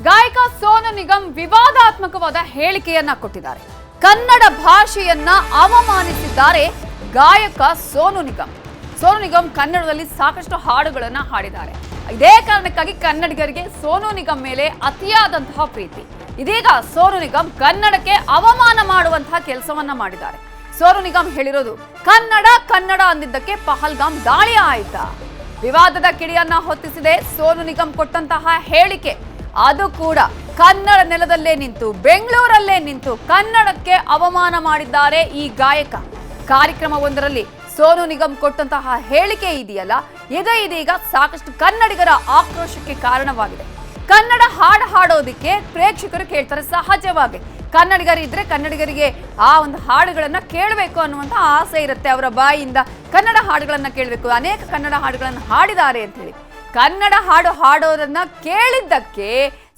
ಗಾಯಕ ಸೋನು ನಿಗಮ್ ವಿವಾದಾತ್ಮಕವಾದ ಹೇಳಿಕೆಯನ್ನ ಕೊಟ್ಟಿದ್ದಾರೆ. ಕನ್ನಡ ಭಾಷೆಯನ್ನ ಅವಮಾನಿಸಿದ್ದಾರೆ ಗಾಯಕ ಸೋನು ನಿಗಮ್. ಸೋನು ನಿಗಮ್ ಕನ್ನಡದಲ್ಲಿ ಸಾಕಷ್ಟು ಹಾಡುಗಳನ್ನ ಹಾಡಿದ್ದಾರೆ. ಇದೇ ಕಾರಣಕ್ಕಾಗಿ ಕನ್ನಡಿಗರಿಗೆ ಸೋನು ನಿಗಮ್ ಮೇಲೆ ಅತಿಯಾದಂತಹ ಪ್ರೀತಿ. ಇದೀಗ ಸೋನು ನಿಗಮ್ ಕನ್ನಡಕ್ಕೆ ಅವಮಾನ ಮಾಡುವಂತಹ ಕೆಲಸವನ್ನ ಮಾಡಿದ್ದಾರೆ. ಸೋನು ನಿಗಮ್ ಹೇಳಿರೋದು ಕನ್ನಡ ಕನ್ನಡ ಅಂದಿದ್ದಕ್ಕೆ ಪಹಲ್ಗಾಮ್ ದಾಳಿ ಆಯ್ತಾ? ವಿವಾದದ ಕಿಡಿಯನ್ನ ಹೊತ್ತಿಸಿದೆ ಸೋನು ನಿಗಮ್ ಕೊಟ್ಟಂತಹ ಹೇಳಿಕೆ. ಅದು ಕೂಡ ಕನ್ನಡ ನೆಲದಲ್ಲೇ ನಿಂತು ಬೆಂಗಳೂರಲ್ಲೇ ನಿಂತು ಕನ್ನಡಕ್ಕೆ ಅವಮಾನ ಮಾಡಿದ್ದಾರೆ ಈ ಗಾಯಕ. ಕಾರ್ಯಕ್ರಮವೊಂದರಲ್ಲಿ ಸೋನು ನಿಗಮ್ ಕೊಟ್ಟಂತಹ ಹೇಳಿಕೆ ಇದೆಯಲ್ಲ, ಇದೀಗ ಸಾಕಷ್ಟು ಕನ್ನಡಿಗರ ಆಕ್ರೋಶಕ್ಕೆ ಕಾರಣವಾಗಿದೆ. ಕನ್ನಡ ಹಾಡು ಹಾಡೋದಿಕ್ಕೆ ಪ್ರೇಕ್ಷಕರು ಕೇಳ್ತಾರೆ ಸಹಜವಾಗಿ. ಕನ್ನಡಿಗರಿದ್ರೆ ಕನ್ನಡಿಗರಿಗೆ ಆ ಒಂದು ಹಾಡುಗಳನ್ನ ಕೇಳಬೇಕು ಅನ್ನುವಂಥ ಆಸೆ ಇರುತ್ತೆ. ಅವರ ಬಾಯಿಯಿಂದ ಕನ್ನಡ ಹಾಡುಗಳನ್ನ ಕೇಳಬೇಕು. ಅನೇಕ ಕನ್ನಡ ಹಾಡುಗಳನ್ನು ಹಾಡಿದ್ದಾರೆ ಅಂತ ಹೇಳಿ ಕನ್ನಡ ಹಾಡು ಹಾಡೋರನ್ನ ಕೇಳಿದ್ದಕ್ಕೆ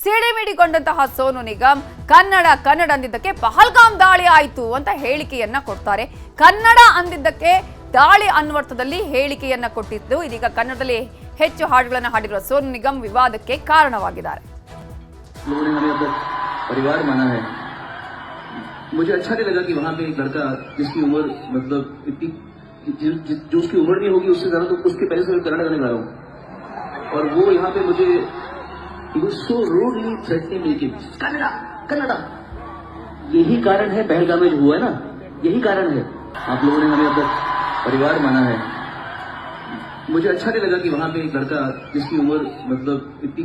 ಸಿಡಿಮಿಡಿಗೊಂಡಂತಹ ಸೋನು ನಿಗಮ್ ಕನ್ನಡ ಕನ್ನಡ ಅಂದಿದ್ದಕ್ಕೆ ಪಹಲ್ಗಾಮ್ ದಾಳಿ ಆಯ್ತು ಅಂತ ಹೇಳಿಕೆಯನ್ನ ಕೊಡ್ತಾರೆ. ಕನ್ನಡ ಅಂದಿದ್ದಕ್ಕೆ ದಾಳಿ ಅನ್ನುವರ್ಥದಲ್ಲಿ ಹೇಳಿಕೆಯನ್ನ ಕೊಟ್ಟಿದ್ದು ಇದೀಗ ಕನ್ನಡದಲ್ಲಿ ಹೆಚ್ಚು ಹಾಡುಗಳನ್ನು ಹಾಡಿರುವ ಸೋನು ನಿಗಮ್ ವಿವಾದಕ್ಕೆ ಕಾರಣವಾಗಿದ್ದಾರೆ. परिवार माना है, मुझे अच्छा नहीं लगा कि वहाँ पे एक लड़का जिसकी उम्र मतलब इतनी जो उसकी उम्र नहीं होगी उससे ज्यादा, तो उसके पहले से मैं कन्नड़ गाने गा रहा हूँ और वो यहाँ पे मुझे so rudely threatening making Kannada Kannada. यही कारण है पहलगाम में जो हुआ है ना, यही कारण है। आप लोगों ने हमें अपना परिवार माना है, मुझे अच्छा नहीं लगा कि वहाँ पे एक लड़का जिसकी उम्र मतलब इतनी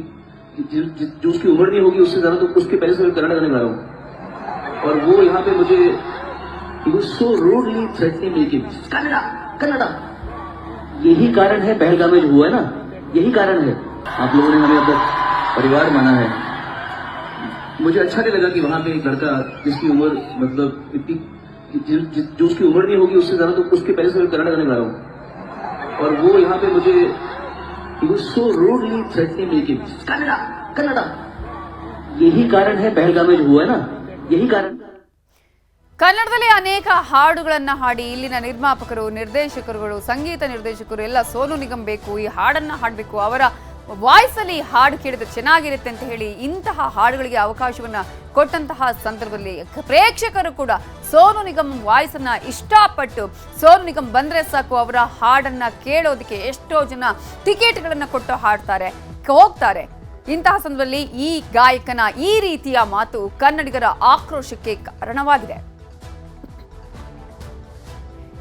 जो उसकी उम्र नहीं होगी उससे ज्यादा, तो उसके पहले से मैं कन्नड़ गाने गा रहा हूँ और वो यहाँ पे मुझे so rudely threatening making Kannada Kannada. यही कारण है पहलगाम में जो हुआ है ना, यही कारण है। आप लोगों ने हमें अपना परिवार माना है, मुझे अच्छा नहीं लगा कि वहाँ पे एक लड़का जिसकी उम्र मतलब इतनी जो उसकी उम्र नहीं होगी उससे ज्यादा, तो उसके पहले से मैं कन्नड़ गाने गा रहा हूँ और वो यहाँ पे मुझे so rudely threatening making Kannada Kannada. यही कारण है पहलगाम में जो हुआ है ना, यही कारण। ಕನ್ನಡದಲ್ಲಿ ಅನೇಕ ಹಾಡುಗಳನ್ನ ಹಾಡಿ ಇಲ್ಲಿನ ನಿರ್ಮಾಪಕರು, ನಿರ್ದೇಶಕರುಗಳು, ಸಂಗೀತ ನಿರ್ದೇಶಕರು ಎಲ್ಲ ಸೋನು ನಿಗಮ್ ಬೇಕು, ಈ ಹಾಡನ್ನ ಹಾಡಬೇಕು, ಅವರ ವಾಯ್ಸ್ ಅಲ್ಲಿ ಹಾಡು ಕೇಳಿದ್ರೆ ಚೆನ್ನಾಗಿರುತ್ತೆ ಅಂತ ಹೇಳಿ ಇಂತಹ ಹಾಡುಗಳಿಗೆ ಅವಕಾಶವನ್ನ ಕೊಟ್ಟಂತಹ ಸಂದರ್ಭದಲ್ಲಿ ಪ್ರೇಕ್ಷಕರು ಕೂಡ ಸೋನು ನಿಗಮ್ ವಾಯ್ಸ್ ಅನ್ನ ಇಷ್ಟಪಟ್ಟು ಸೋನು ನಿಗಮ್ ಬಂದ್ರೆ ಸಾಕು ಅವರ ಹಾಡನ್ನ ಕೇಳೋದಕ್ಕೆ ಎಷ್ಟೋ ಜನ ಟಿಕೆಟ್ಗಳನ್ನ ಕೊಟ್ಟು ಹಾಡ್ತಾರೆ, ಹೋಗ್ತಾರೆ. ಇಂತಹ ಸಂದರ್ಭದಲ್ಲಿ ಈ ಗಾಯಕನ ಈ ರೀತಿಯ ಮಾತು ಕನ್ನಡಿಗರ ಆಕ್ರೋಶಕ್ಕೆ ಕಾರಣವಾಗಿದೆ.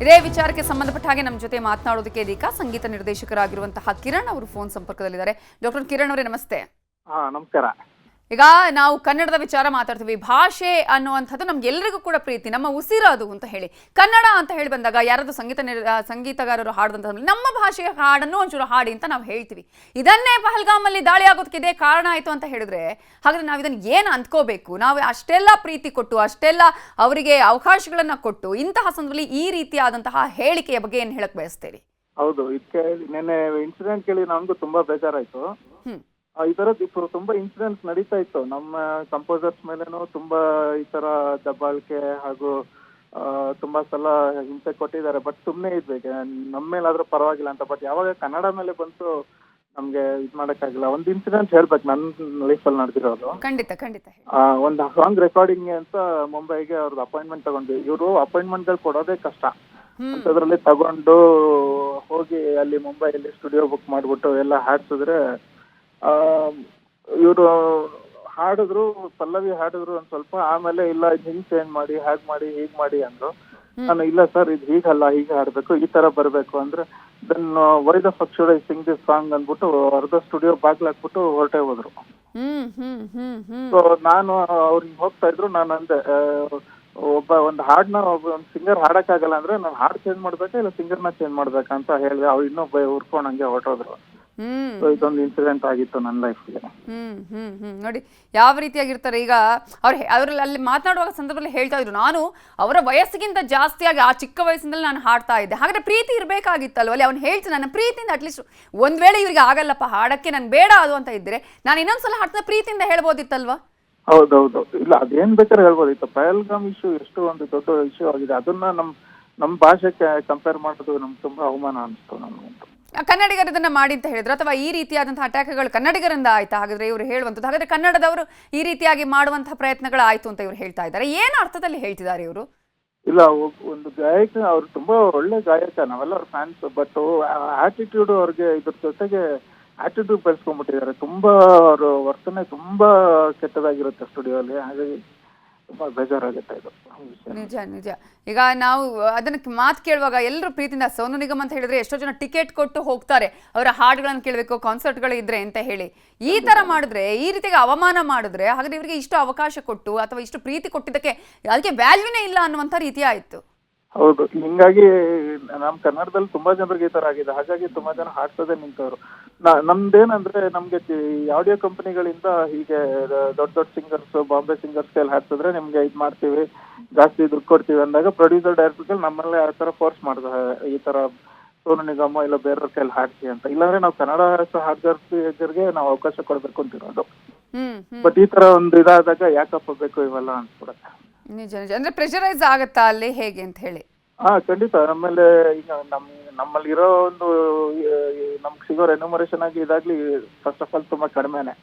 ಇದೇ ವಿಚಾರಕ್ಕೆ ಸಂಬಂಧಪಟ್ಟ ಹಾಗೆ ನಮ್ಮ ಜೊತೆ ಮಾತನಾಡೋದಕ್ಕೆ ಇದೀಗ ಸಂಗೀತ ನಿರ್ದೇಶಕರಾಗಿರುವಂತಹ ಕಿರಣ್ ಅವರು ಫೋನ್ ಸಂಪರ್ಕದಲ್ಲಿದ್ದಾರೆ. ಡಾಕ್ಟರ್ ಕಿರಣ್ ಅವರೇ ನಮಸ್ತೆ. ನಮಸ್ಕಾರ. ಈಗ ನಾವು ಕನ್ನಡದ ವಿಚಾರ ಮಾತಾಡ್ತೀವಿ. ಭಾಷೆ ಅನ್ನುವಂಥದ್ದು ನಮ್ಗೆಲ್ಲರಿಗೂ ಕೂಡ ಪ್ರೀತಿ, ನಮ್ಮ ಉಸಿರದು ಅಂತ ಹೇಳಿ. ಕನ್ನಡ ಅಂತ ಹೇಳಿ ಬಂದಾಗ ಯಾರಾದ್ರೂ ಸಂಗೀತಗಾರರು ಹಾಡದಂತ ನಮ್ಮ ಭಾಷೆಯ ಹಾಡನ್ನು ಒಂಚೂರು ಹಾಡಿ ಅಂತ ನಾವು ಹೇಳ್ತೀವಿ. ಇದನ್ನೇ ಪಹಲ್ಗಾಮಲ್ಲಿ ದಾಳಿ ಆಗೋದಕ್ಕೆ ಇದೇ ಕಾರಣ ಆಯ್ತು ಅಂತ ಹೇಳಿದ್ರೆ ಹಾಗಾದ್ರೆ ನಾವು ಇದನ್ನು ಏನು ಅಂದ್ಕೋಬೇಕು? ನಾವು ಅಷ್ಟೆಲ್ಲ ಪ್ರೀತಿ ಕೊಟ್ಟು ಅಷ್ಟೆಲ್ಲ ಅವರಿಗೆ ಅವಕಾಶಗಳನ್ನ ಕೊಟ್ಟು ಇಂತಹ ಸಂದರ್ಭದಲ್ಲಿ ಈ ರೀತಿಯಾದಂತಹ ಹೇಳಿಕೆಯ ಬಗ್ಗೆ ಏನು ಹೇಳಕ್ ಬಯಸ್ತೀರಿ? ಹೌದು, ಇದಕ್ಕೆ ನೆನ್ನೆ ಇನ್ಸಿಡೆಂಟ್ ಕೇಳಿ ನನ್ಗೂ ತುಂಬಾ ಬೇಜಾರಾಯ್ತು. ಈ ತರದ್ ఇప్పుడు ತುಂಬಾ ಇನ್ಸಿಡೆಂಟ್ಸ್ ನಡೀತಾ ಇತ್ತು. ನಮ್ಮ ಕಂಪೋಸರ್ಸ್ ಮೇಲೇನೂ ತುಂಬಾ ಈ ತರ ದಬ್ಬಾಳಿಕೆ ಹಾಗೂ ತುಂಬಾ ಸಲ ಹಿಂಸೆ ಕೊಟ್ಟಿದ್ದಾರೆ. ಬಟ್ ಸುಮ್ನೆ ಇದ್ಬೇಕು, ನಮ್ಮ ಮೇಲಾದ್ರೂ ಪರವಾಗಿಲ್ಲ ಅಂತ. ಬಟ್ ಯಾವಾಗ ಕನ್ನಡ ಮೇಲೆ ಬಂತು ನಮ್ಗೆ ಇದ್ ಮಾಡಕ್ಕಾಗಿಲ್ಲ. ಒಂದ್ ಇನ್ಸಿಡೆಂಟ್ ಹೇಳ್ಬೇಕು ನನ್ನ ಲೈಫ್ ಅಲ್ಲಿ ನಡೆದಿರೋದು. ಖಂಡಿತ ಖಂಡಿತ. ಒಂದು ಸಾಂಗ್ ರೆಕಾರ್ಡಿಂಗ್ ಅಂತ ಮುಂಬೈಗೆ ಅವ್ರದ್ದು ಅಪಾಯಿಂಟ್ಮೆಂಟ್ ತಗೊಂಡ್ವಿ. ಇವರು ಅಪಾಯಿಂಟ್ಮೆಂಟ್ ಗಳು ಕೊಡೋದೇ ಕಷ್ಟ ಅಂತದ್ರಲ್ಲಿ ತಗೊಂಡು ಹೋಗಿ ಅಲ್ಲಿ ಮುಂಬೈಯಲ್ಲಿ ಸ್ಟುಡಿಯೋ ಬುಕ್ ಮಾಡ್ಬಿಟ್ಟು ಎಲ್ಲ ಹಾಡ್ಸಿದ್ರೆ ಇವರು ಹಾಡಿದ್ರು, ಪಲ್ಲವಿ ಹಾಡಿದ್ರು ಒಂದ್ ಸ್ವಲ್ಪ. ಆಮೇಲೆ ಇಲ್ಲ ಹಿಂಗ್ ಚೇಂಜ್ ಮಾಡಿ, ಹ್ಯಾಗ್ ಮಾಡಿ, ಹೀಗ್ ಮಾಡಿ ಅಂದ್ರು. ನಾನು ಇಲ್ಲ ಸರ್ ಇದು ಹೀಗಲ್ಲ, ಹೀಗೆ ಹಾಡ್ಬೇಕು, ಈ ತರ ಬರ್ಬೇಕು ಅಂದ್ರೆ then why the fuck should I sing this song ಅಂದ್ಬಿಟ್ಟು ಅರ್ಧ ಸ್ಟುಡಿಯೋ ಬಾಗ್ಲಾಕ್ಬಿಟ್ಟು ಹೊರಟೇ ಹೋದ್ರು. ಸೊ ನಾನು ಅವ್ರಿಗೆ ಹೋಗ್ತಾ ಇದ್ರು. ನಾನು ಅಂದೆ ಒಂದು ಹಾಡ್ನ ಒಂದು ಸಿಂಗರ್ ಹಾಡಕ್ಕಾಗಲ್ಲ ಅಂದ್ರೆ ನಾನು ಹಾಡ್ ಚೇಂಜ್ ಮಾಡ್ಬೇಕಾ ಇಲ್ಲ ಸಿಂಗರ್ನ ಚೇಂಜ್ ಮಾಡ್ಬೇಕಾ ಅಂತ ಹೇಳಿದೆ. ಅವ್ರು ಇನ್ನೂ ಉರ್ಕೊಂಡಂಗೆ ಹೊರಟೋದ್ರು. ಇದೊಂದು ಇನ್ಸಿಡೆಂಟ್ ಆಗಿತ್ತು ನನ್ನ ಲೈಫ್ಗೆ. ನೋಡಿ ಯಾವ ರೀತಿಯಾಗಿರ್ತಾರೆ. ಈಗ ಅವ್ರಲ್ಲಿ ಅಲ್ಲಿ ಮಾತನಾಡುವಾಗ ಸಂದರ್ಭದಲ್ಲಿ ಹೇಳ್ತಾ ಇದ್ರು, ನಾನು ಅವರ ವಯಸ್ಸಿಗಿಂತ ಜಾಸ್ತಿಯಾಗಿ ಆ ಚಿಕ್ಕ ವಯಸ್ಸಿನಲ್ಲಿ ನಾನು ಹಾಡ್ತಾ ಇದ್ದೆ. ಹಾಗಾದ್ರೆ ಪ್ರೀತಿ ಇರ್ಬೇಕಾಗಿತ್ತಲ್ವ ಅಲ್ಲಿ. ಅವ್ನು ಹೇಳ್ತೀನಿ ನನ್ನ ಪ್ರೀತಿಯಿಂದ ಅಟ್ಲೀಸ್ಟ್ ಒಂದ್ ವೇಳೆ ಇವ್ರಿಗೆ ಆಗಲ್ಲಪ್ಪ ಹಾಡಕ್ಕೆ, ನನ್ ಬೇಡ ಅದು ಅಂತ ಇದ್ರೆ ನಾನು ಇನ್ನೊಂದ್ಸಲ ಹಾಡ್ತಾ ಪ್ರೀತಿಯಿಂದ ಹೇಳ್ಬೋದಿತ್ತಲ್ವಾ? ಹೌದೌದು, ಇಲ್ಲ ಅದೇನ್ ಬೇಕಾದ್ರೆ ಹೇಳ್ಬೋದಿತ್ತು. ಪಹಲ್ಗಾಮ್ ಇಶ್ಯೂ ಎಷ್ಟು ಒಂದು ದೊಡ್ಡ ಇಶ್ಯೂ ಆಗಿದೆ. ಅದನ್ನ ನಮ್ ಭಾಷೆಗೆ ಕಂಪೇರ್ ಮಾಡೋದು ನಮ್ಗೆ ತುಂಬಾ ಅವಮಾನ ಅನಿಸ್ತು ನಮ್ಗಂತೂ. ಕನ್ನಡಿಗರು ಇದನ್ನ ಮಾಡಿ ಅಂತ ಹೇಳಿದ್ರು, ಅಥವಾ ಈ ರೀತಿಯಾದಂತಹ ಅಟ್ಯಾಕ್ಗಳು ಕನ್ನಡಿಗರಿಂದ ಆಯ್ತಾ? ಹಾಗಾದ್ರೆ ಇವರು ಹೇಳುವಂಥದ್ದು, ಹಾಗಾದ್ರೆ ಕನ್ನಡದವರು ಈ ರೀತಿಯಾಗಿ ಮಾಡುವಂತಹ ಪ್ರಯತ್ನಗಳು ಆಯ್ತು ಅಂತ ಇವರು ಹೇಳ್ತಾ ಇದ್ದಾರೆ. ಏನು ಅರ್ಥದಲ್ಲಿ ಹೇಳ್ತಿದ್ದಾರೆ ಇವರು? ಇಲ್ಲ, ಒಂದು ಗಾಯಕ, ಅವ್ರು ತುಂಬಾ ಒಳ್ಳೆ ಗಾಯಕ, ನಾವೆಲ್ಲ ಅವ್ರ ಫ್ಯಾನ್ಸ್. ಬಟ್ ಆಟಿಟ್ಯೂಡ್ ಅವ್ರಿಗೆ ಇದ್ರ ಜೊತೆಗೆ ಆಟಿಟ್ಯೂಡ್ ಬೆಳೆಸ್ಕೊಂಡ್ಬಿಟ್ಟಿದ್ದಾರೆ. ತುಂಬಾ ಅವ್ರ ವರ್ತನೆ ತುಂಬಾ ಕೆಟ್ಟದಾಗಿರುತ್ತೆ ಸ್ಟುಡಿಯೋಲಿ. ಹಾಗಾಗಿ ತುಂಬಾ ಬೇಜಾರಾಗುತ್ತೆ ಇದು ವಿಷಯ. ನಿಜ ನಿಜ. ಈಗ ನಾವು ಅದನ್ನ ಮಾತು ಕೇಳುವಾಗ ಎಲ್ಲರೂ ಪ್ರೀತಿಯಿಂದ ಸೋನು ನಿಗಮ್ ಅಂತ ಹೇಳಿದ್ರೆ ಎಷ್ಟೋ ಜನ ಟಿಕೆಟ್ ಕೊಟ್ಟು ಹೋಗ್ತಾರೆ ಅವರ ಹಾಡುಗಳನ್ನು ಕೇಳಬೇಕು, ಕಾನ್ಸರ್ಟ್ಗಳು ಇದ್ರೆ ಅಂತ ಹೇಳಿ. ಈ ತರ ಮಾಡಿದ್ರೆ, ಈ ರೀತಿಯಾಗಿ ಅವಮಾನ ಮಾಡಿದ್ರೆ, ಹಾಗಾದ್ರೆ ಇವರಿಗೆ ಇಷ್ಟು ಅವಕಾಶ ಕೊಟ್ಟು ಅಥವಾ ಇಷ್ಟು ಪ್ರೀತಿ ಕೊಟ್ಟಿದ್ದಕ್ಕೆ ಅದಕ್ಕೆ ವ್ಯಾಲ್ಯೂನೇ ಇಲ್ಲ ಅನ್ನುವಂಥ ರೀತಿ ಆಯ್ತು. ಹೌದು, ಹಿಂಗಾಗಿ ನಮ್ ಕನ್ನಡದಲ್ಲಿ ತುಂಬಾ ಜನರಿಗೆ ಈ ತರ ಆಗಿದೆ. ಹಾಗಾಗಿ ತುಂಬಾ ಜನ ಹಾಡ್ಸೋದೇ ನಿಂತವ್ರು. ನಮ್ದೇನಂದ್ರೆ, ನಮ್ಗೆ ಆಡಿಯೋ ಕಂಪನಿಗಳಿಂದ ಹೀಗೆ ದೊಡ್ಡ ದೊಡ್ಡ ಸಿಂಗರ್ಸ್, ಬಾಂಬೆ ಸಿಂಗರ್ಸ್ ಕೈಲಿ ಹಾಡ್ಸಿದ್ರೆ ನಿಮ್ಗೆ ಇದ್ ಮಾಡ್ತೀವಿ, ಜಾಸ್ತಿ ದುಡ್ಡು ಕೊಡ್ತೀವಿ ಅಂದಾಗ ಪ್ರೊಡ್ಯೂಸರ್ ಡೈರೆಕ್ಟರ್ ನಮ್ಮಲ್ಲೇ ಆ ತರ ಫೋರ್ಸ್ ಮಾಡ್ದ, ಈ ತರ ಸೋನು ನಿಗಮ ಇಲ್ಲ ಬೇರೆಯವ್ರ ಕೈಲಿ ಹಾಡ್ಸಿ ಅಂತ. ಇಲ್ಲಾಂದ್ರೆ ನಾವು ಕನ್ನಡ ಹಾಡ್ಗಾರ್ಗೆ ನಾವು ಅವಕಾಶ ಕೊಡ್ಬೇಕು ಅಂತಿರೋದು. ಬಟ್ ಈ ತರ ಒಂದು ಇದಾದಾಗ ಯಾಕಪ್ಪ ಬೇಕು ಇವೆಲ್ಲ ಅನ್ಸ್ಬಿಡತ್ತೆ. ನಿಜ ನಿಜ. ಅಂದ್ರೆ ಪ್ರೆಷರೈಸ್ ಆಗತ್ತಾ ಅಲ್ಲಿ ಹೇಗೆ ಅಂತ ಹೇಳಿ? ಖಂಡಿತ. ಆಮೇಲೆ ಈಗ ನಮ್ಮಲ್ಲಿ ಇರೋ ಒಂದು ನಮ್ಗೆ ಸಿಗೋ ರೆನ್ಯುಮರೇಷನ್ ಆಗಿ ಇದಾಗ್ಲಿ ಫಸ್ಟ್ ಆಫ್ ಆಲ್ ತುಂಬಾ ಕಡಿಮೆನೆ.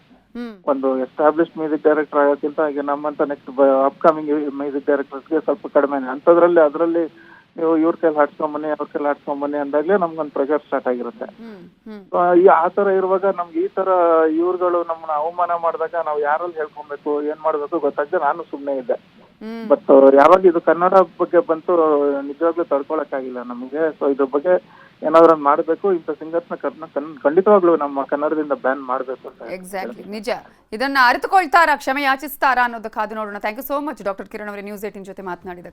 ಒಂದು ಎಸ್ಟಾಬ್ಲಿಷ್ಡ್ ಮ್ಯೂಸಿಕ್ ಡೈರೆಕ್ಟರ್ ಆಗೋಕ್ಕಿಂತ ಈಗ ನಮ್ಮಂತ ನೆಕ್ಸ್ಟ್ ಅಪ್ಕಮಿಂಗ್ ಮ್ಯೂಸಿಕ್ ಡೈರೆಕ್ಟರ್ಸ್ಗೆ ಸ್ವಲ್ಪ ಕಡಿಮೆನೆ. ಅಂಥದ್ರಲ್ಲಿ ಅದರಲ್ಲಿ ನೀವು ಇವ್ರ ಕೈಲಿ ಹಾಡ್ಸ್ಕೊಂಬನ್ನಿ, ಅವ್ರ ಕೈಲಿ ಹಾಡ್ಸ್ಕೊಂಬನ್ನಿ ಅಂದಾಗ್ಲೇ ನಮ್ಗೊಂದು ಪ್ರೆಷರ್ ಸ್ಟಾರ್ಟ್ ಆಗಿರುತ್ತೆ. ಆ ತರ ಇರುವಾಗ ನಮ್ಗೆ ಈ ತರ ಇವ್ರುಗಳು ನಮ್ಮನ್ನ ಅವಮಾನ ಮಾಡಿದಾಗ ನಾವು ಯಾರಲ್ಲಿ ಹೇಳ್ಕೊಬೇಕು, ಏನ್ ಮಾಡ್ಬೇಕು ಗೊತ್ತಾಗದೆ ನಾನು ಸುಮ್ನೆ ಇದ್ದೆ. ಬಟ್ ಯಾವಾಗ ಇದು ಕನ್ನಡ ಬಗ್ಗೆ ಬಂತು ನಿಜವಾಗ್ಲೂ ತಡ್ಕೊಳಕ್ಕಾಗಿಲ್ಲ ನಮಗೆ. ಸೊ ಇದ್ರ ಬಗ್ಗೆ ಏನಾದ್ರು ಮಾಡ್ಬೇಕು. ಇಂಥ ಸಿಂಗರ್ಸ್ ನ ಖಂಡಿತವಾಗ್ಲೂ ನಮ್ಮ ಕನ್ನಡದಿಂದ ಬ್ಯಾನ್ ಮಾಡ್ಬೇಕು. ಎಕ್ಸಾಕ್ಟ್ಲಿ, ನಿಜ. ಇದನ್ನ ಅರಿತುಕೊಳ್ತಾರಾ, ಕ್ಷಮೆ ಯಾಚಿಸ್ತಾರಾ ಅನ್ನೋದು ಕಾದು ನೋಡೋಣ. Thank you so much doctor Kiran ಅವರೇ, ನ್ಯೂಸ್ 18 ಜೊತೆ ಮಾತನಾಡಿದ